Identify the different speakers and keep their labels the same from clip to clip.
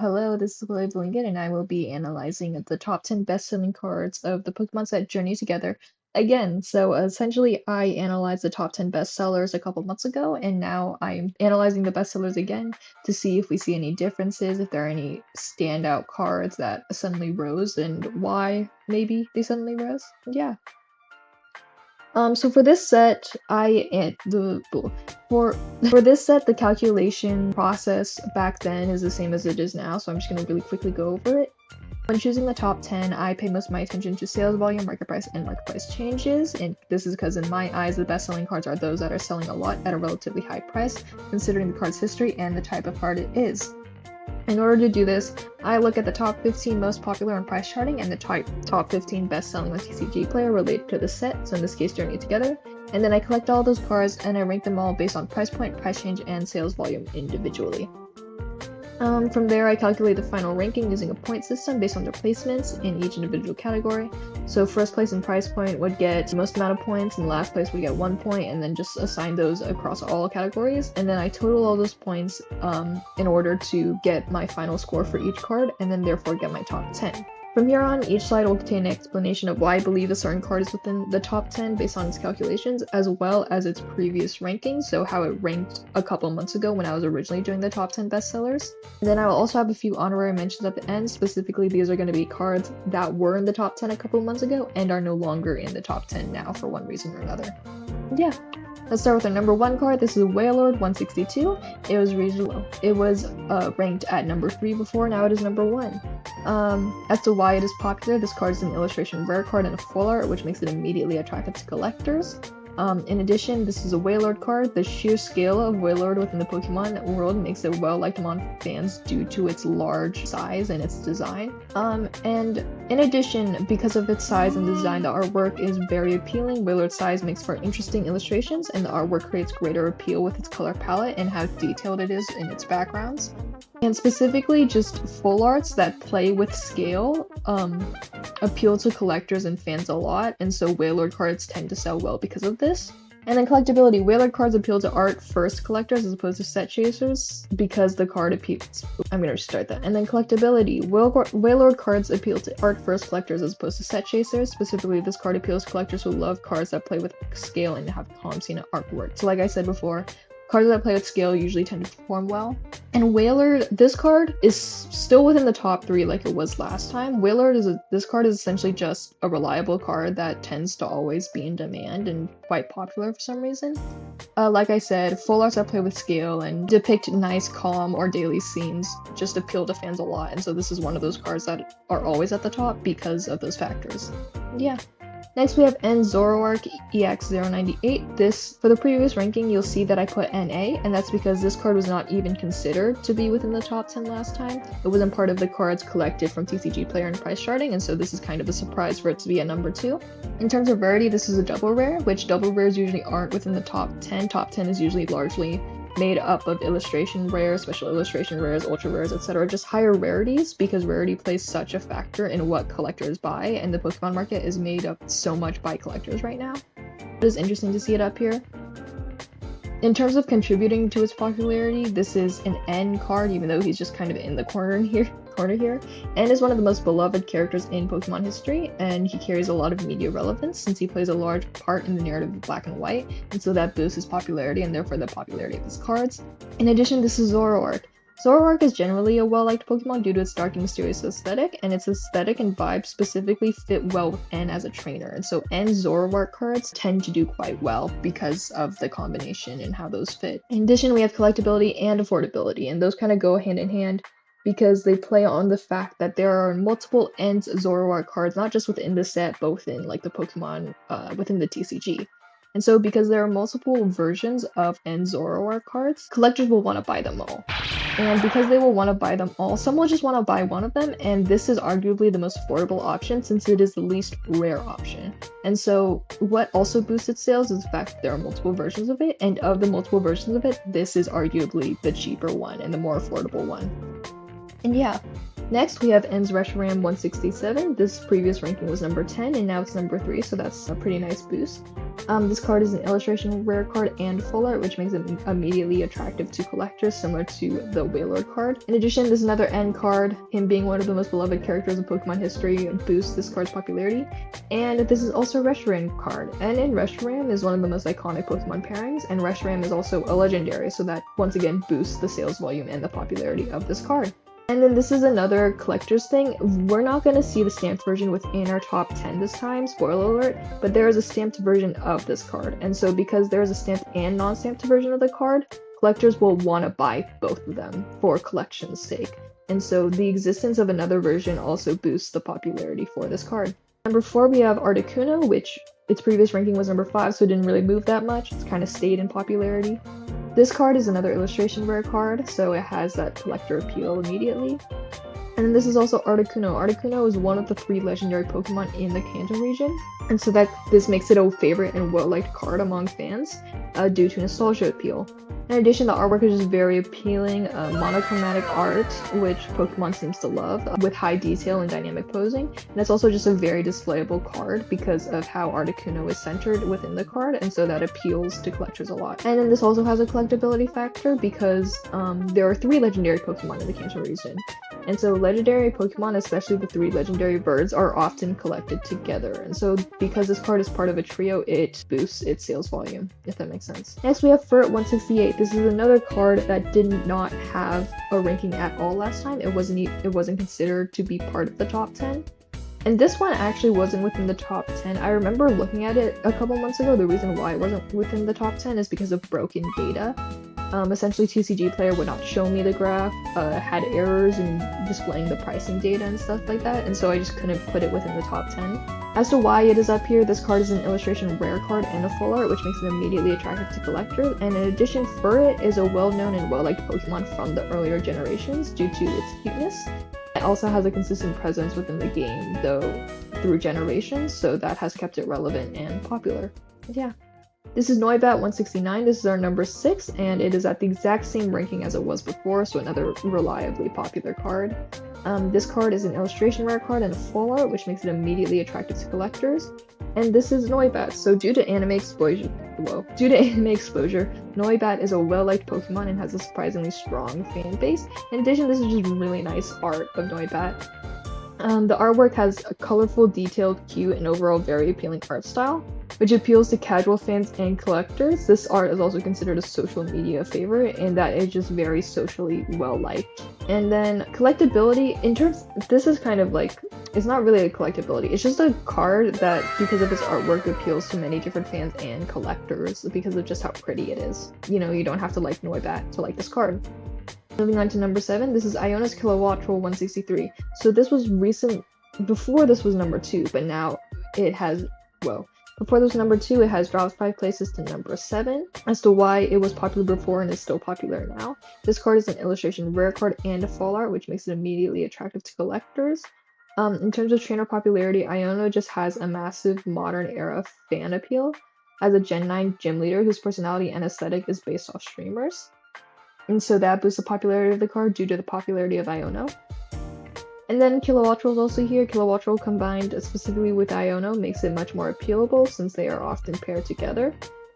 Speaker 1: Hello, this is cooledtured, and I will be analyzing the top 10 best-selling cards of the Pokemon set Journey Together again. So essentially, I analyzed the top 10 bestsellers a couple months ago, and now I'm analyzing the bestsellers again to see if we see any differences, if there are any standout cards that suddenly rose, and why maybe they suddenly rose. Yeah. So for this set, for this set, the calculation process back then is the same as it is now, so I'm just gonna really quickly go over it. When choosing the top 10, I pay most of my attention to sales volume, market price, and market price changes, and this is because in my eyes, the best-selling cards are those that are selling a lot at a relatively high price, considering the card's history and the type of card it is. In order to do this, I look at the top 15 most popular on price charting and the top 15 best-selling with TCG player related to the set, so in this case Journey Together, and then I collect all those cards and I rank them all based on price point, price change, and sales volume individually. From there, I calculate the final ranking using a point system based on their placements in each individual category. So first place and price point would get the most amount of points, and last place would get 1 point, and then just assign those across all categories. And then I total all those points in order to get my final score for each card, and then therefore get my top 10. From here on, each slide will contain an explanation of why I believe a certain card is within the top 10 based on its calculations, as well as its previous rankings, so how it ranked a couple months ago when I was originally doing the top 10 bestsellers. And then I will also have a few honorary mentions at the end. Specifically, these are going to be cards that were in the top 10 a couple months ago and are no longer in the top 10 now for one reason or another. Yeah. Let's start with our number 1 card. This is Wailord 162. It was ranked at number 3 before, now it is number 1. As to why it is popular, this card is an illustration rare card and a full art, which makes it immediately attractive to collectors. In addition, this is a Wailord card. The sheer scale of Wailord within the Pokemon world makes it well liked among fans due to its large size and its design. And in addition, because of its size and design, the artwork is very appealing. Wailord's size makes for interesting illustrations, and the artwork creates greater appeal with its color palette and how detailed it is in its backgrounds. And specifically, just full arts that play with scale appeal to collectors and fans a lot, and so Wailord cards tend to sell well because of this. And then collectability. Wailord cards appeal to art-first collectors as opposed to set chasers because the card appeals. I'm gonna restart that. And then collectability. Wailord cards appeal to art-first collectors as opposed to set chasers. Specifically, this card appeals to collectors who love cards that play with scale and have calm scene artwork. So like I said before, cards that play with scale usually tend to perform well. And Wailord, this card is still within the top 3 like it was last time. This card is essentially just a reliable card that tends to always be in demand and quite popular for some reason. Like I said, full arts that play with scale and depict nice, calm, or daily scenes just appeal to fans a lot, and so this is one of those cards that are always at the top because of those factors. Yeah. Next we have N Zoroark EX098. For the previous ranking, you'll see that I put NA, and that's because this card was not even considered to be within the top 10 last time. It wasn't part of the cards collected from TCG player and price charting, and so this is kind of a surprise for it to be at number 2. In terms of rarity, this is a double rare, which double rares usually aren't within the top 10. Top 10 is usually largely made up of illustration rares, special illustration rares, ultra rares, etc. Just higher rarities, because rarity plays such a factor in what collectors buy, and the Pokemon market is made up so much by collectors right now. It is interesting to see it up here. In terms of contributing to its popularity, this is an N card, even though he's just kind of in the corner here. N is one of the most beloved characters in Pokemon history, and he carries a lot of media relevance since he plays a large part in the narrative of Black and White, and so that boosts his popularity and therefore the popularity of his cards. In addition, this is Zoroark. Zoroark is generally a well-liked Pokemon due to its dark and mysterious aesthetic, and its aesthetic and vibe specifically fit well with N as a trainer, and so N Zoroark cards tend to do quite well because of the combination and how those fit. In addition, we have collectability and affordability, and those kind of go hand in hand because they play on the fact that there are multiple N Zoroark cards, not just within the set, but within like the Pokemon within the TCG. And so because there are multiple versions of N Zoroark cards, collectors will want to buy them all. And because they will want to buy them all, some will just want to buy one of them, and this is arguably the most affordable option since it is the least rare option. And so what also boosts its sales is the fact that there are multiple versions of it, and of the multiple versions of it, this is arguably the cheaper one and the more affordable one. And yeah, next we have N's Reshiram 167. This previous ranking was number 10 and now it's number 3, so that's a pretty nice boost. This card is an illustration rare card and full art, which makes it immediately attractive to collectors, similar to the Wailord card. In addition, there's another N card. Him being one of the most beloved characters in Pokemon history boosts this card's popularity. And this is also a Reshiram card. And in Reshiram is one of the most iconic Pokemon pairings, and Reshiram is also a legendary, so that once again boosts the sales volume and the popularity of this card. And then this is another collector's thing. We're not going to see the stamped version within our top 10 this time, spoiler alert, but there is a stamped version of this card. And so because there is a stamped and non-stamped version of the card, collectors will want to buy both of them for collection's sake. And so the existence of another version also boosts the popularity for this card. Number 4, we have Articuno, which its previous ranking was number 5, so it didn't really move that much. It's kind of stayed in popularity. This card is another illustration rare card, so it has that collector appeal immediately. And then this is also Articuno. Articuno is one of the 3 legendary Pokemon in the Kanto region, and so this makes it a favorite and well-liked card among fans due to nostalgia appeal. In addition, the artwork is just very appealing, monochromatic art, which Pokemon seems to love, with high detail and dynamic posing. And it's also just a very displayable card because of how Articuno is centered within the card, and so that appeals to collectors a lot. And then this also has a collectability factor because there are 3 legendary Pokemon in the Kanto region. And so legendary Pokemon, especially the 3 legendary birds, are often collected together. And so because this card is part of a trio, it boosts its sales volume, if that makes sense. Next, we have Furt 168. This is another card that did not have a ranking at all last time. It wasn't considered to be part of the top 10. And this one actually wasn't within the top 10. I remember looking at it a couple months ago. The reason why it wasn't within the top 10 is because of broken data. Essentially, TCG Player would not show me the graph, had errors in displaying the pricing data and stuff like that, and so I just couldn't put it within the top 10. As to why it is up here, this card is an illustration rare card and a full art, which makes it immediately attractive to collectors, and in addition, Furret is a well-known and well-liked Pokemon from the earlier generations due to its cuteness. It also has a consistent presence within the game, though through generations, so that has kept it relevant and popular. And yeah. This is Noibat 169, this is our number 6, and it is at the exact same ranking as it was before, so another reliably popular card. This card is an illustration rare card and a full art, which makes it immediately attractive to collectors. And this is Noibat, so due to anime exposure, Noibat is a well-liked Pokemon and has a surprisingly strong fan base. In addition, this is just really nice art of Noibat. The artwork has a colorful, detailed, cute, and overall very appealing art style, which appeals to casual fans and collectors. This art is also considered a social media favorite in that it's just very socially well-liked. And then collectability, this is kind of like, it's not really a collectability, it's just a card that, because of its artwork, appeals to many different fans and collectors because of just how pretty it is. You know, you don't have to like Noibat to like this card. Moving on to number 7, this is Iona's Kilowattrel 163. So this was before this was number 2, but now it has, before this was number 2, it has dropped 5 places to number 7. As to why it was popular before and is still popular now, this card is an illustration rare card and a full art, which makes it immediately attractive to collectors. In terms of trainer popularity, Iona just has a massive modern era fan appeal as a Gen 9 gym leader whose personality and aesthetic is based off streamers. And so that boosts the popularity of the card due to the popularity of Iono. And then Kilowattrel is also here. Kilowattrel combined specifically with Iono makes it much more appealable since they are often paired together.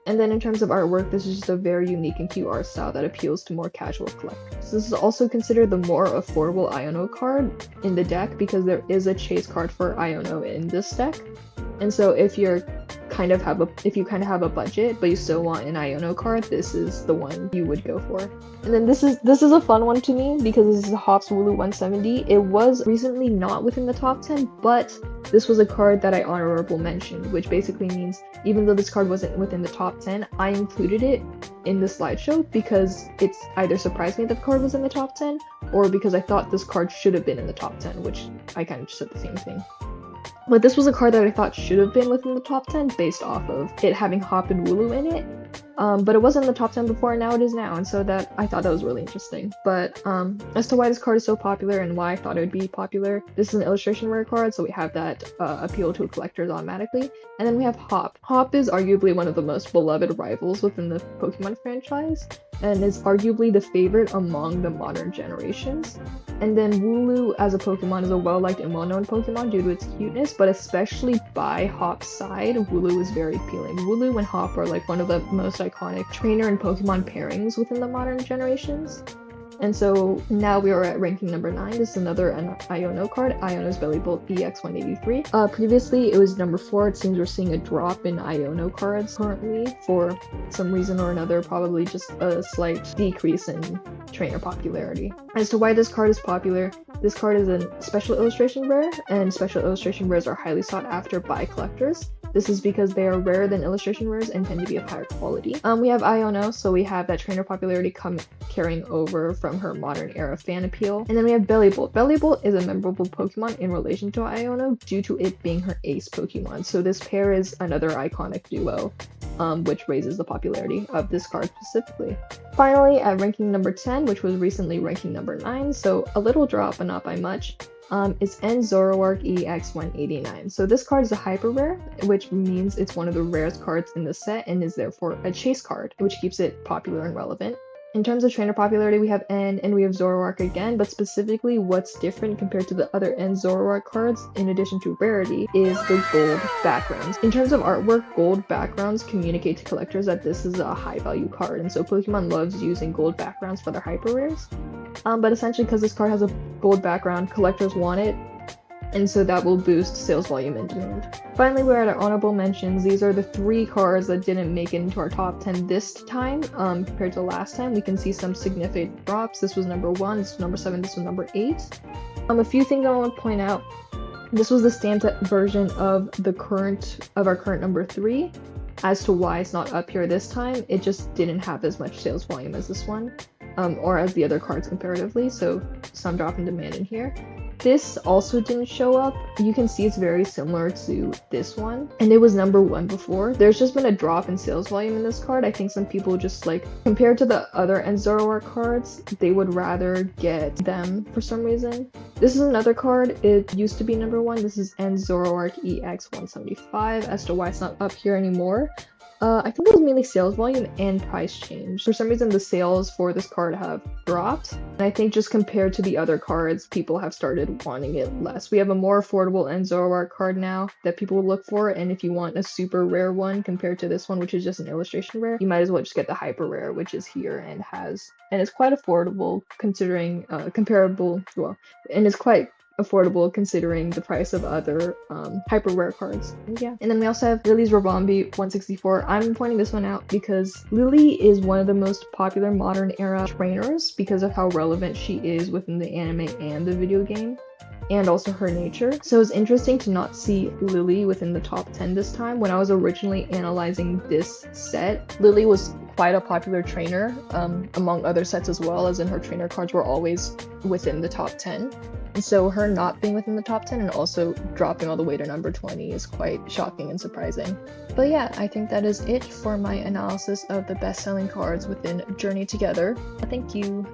Speaker 1: And then in terms of artwork, this is just a very unique and cute art style that appeals to more casual collectors. This is also considered the more affordable Iono card in the deck because there is a chase card for Iono in this deck. And so if you kind of have a budget but you still want an Iono card, this is the one you would go for. And then this is a fun one to me because this is Hopp's Wooloo 170. It was recently not within the top 10, but this was a card that I honorable mentioned, which basically means even though this card wasn't within the top 10, I included it in the slideshow because it's either surprised me that the card was in the top 10 or because I thought this card should have been in the top 10, which I kind of just said the same thing. But this was a card that I thought should have been within the top 10 based off of it having Hop and Wooloo in it. But it wasn't in the top 10 before, and now it is now, and so I thought that was really interesting. But as to why this card is so popular and why I thought it would be popular, this is an illustration rare card, so we have that appeal to collectors automatically. And then we have Hop. Hop is arguably one of the most beloved rivals within the Pokemon franchise. and is arguably the favorite among the modern generations. And then Wooloo as a Pokemon is a well-liked and well-known Pokemon due to its cuteness, but especially by Hop's side, Wooloo is very appealing. Wooloo and Hop are like one of the most iconic trainer and Pokemon pairings within the modern generations. And so now we are at ranking number 9. This is another Iono card, Iono's Bellybolt EX183. Previously it was number 4. It seems we're seeing a drop in Iono cards currently for some reason or another, probably just a slight decrease in trainer popularity. As to why this card is popular, this card is a special illustration rare, and special illustration rares are highly sought after by collectors. This is because they are rarer than illustration rares and tend to be of higher quality. We have Iono, so we have that trainer popularity carrying over from her modern era fan appeal. And then we have Bellybolt. Bellybolt is a memorable Pokemon in relation to Iono due to it being her ace Pokemon. So this pair is another iconic duo, which raises the popularity of this card specifically. Finally, at ranking number 10, which was recently ranking number 9, so a little drop but not by much, is N Zoroark EX189. So this card is a hyper rare, which means it's one of the rarest cards in the set and is therefore a chase card, which keeps it popular and relevant. In terms of trainer popularity, we have N and we have Zoroark again, but specifically what's different compared to the other N Zoroark cards, in addition to rarity, is the gold backgrounds. In terms of artwork, gold backgrounds communicate to collectors that this is a high value card, and so Pokemon loves using gold backgrounds for their hyper rares. But essentially because this card has a gold background, collectors want it, and so that will boost sales volume and demand. Finally, we're at our honorable mentions. These are the 3 cards that didn't make it into our top 10 this time compared to last time. We can see some significant drops. This was number 1, this was number 7, this was number 8. A few things I want to point out. This was the stamped version of our current number 3. As to why it's not up here this time, it just didn't have as much sales volume as this one, or as the other cards comparatively, so some drop in demand in here. This also didn't show up. You can see it's very similar to this one, and it was number 1 before. There's just been a drop in sales volume in this card. I think some people just like, compared to the other N Zoroark cards, they would rather get them for some reason. This is another card. It used to be number 1. This is N Zoroark EX175. As to why it's not up here anymore, I think it was mainly sales volume and price change. For some reason, the sales for this card have dropped, and I think just compared to the other cards, people have started wanting it less. We have a more affordable N Zoroark card now that people will look for, and if you want a super rare one compared to this one, which is just an illustration rare, you might as well just get the hyper rare, which is here and it's quite affordable considering and it's quite affordable considering the price of other hyper rare cards. And then we also have Lily's Ribombee 164. I'm pointing this one out because Lily is one of the most popular modern era trainers because of how relevant she is within the anime and the video game, and also her nature. So it's interesting to not see Lily within the top 10 this time. When I was originally analyzing this set, Lily was quite a popular trainer among other sets as well, as in her trainer cards were always within the top 10. And so her not being within the top 10 and also dropping all the way to number 20 is quite shocking and surprising. But yeah, I think that is it for my analysis of the best-selling cards within Journey Together. Thank you.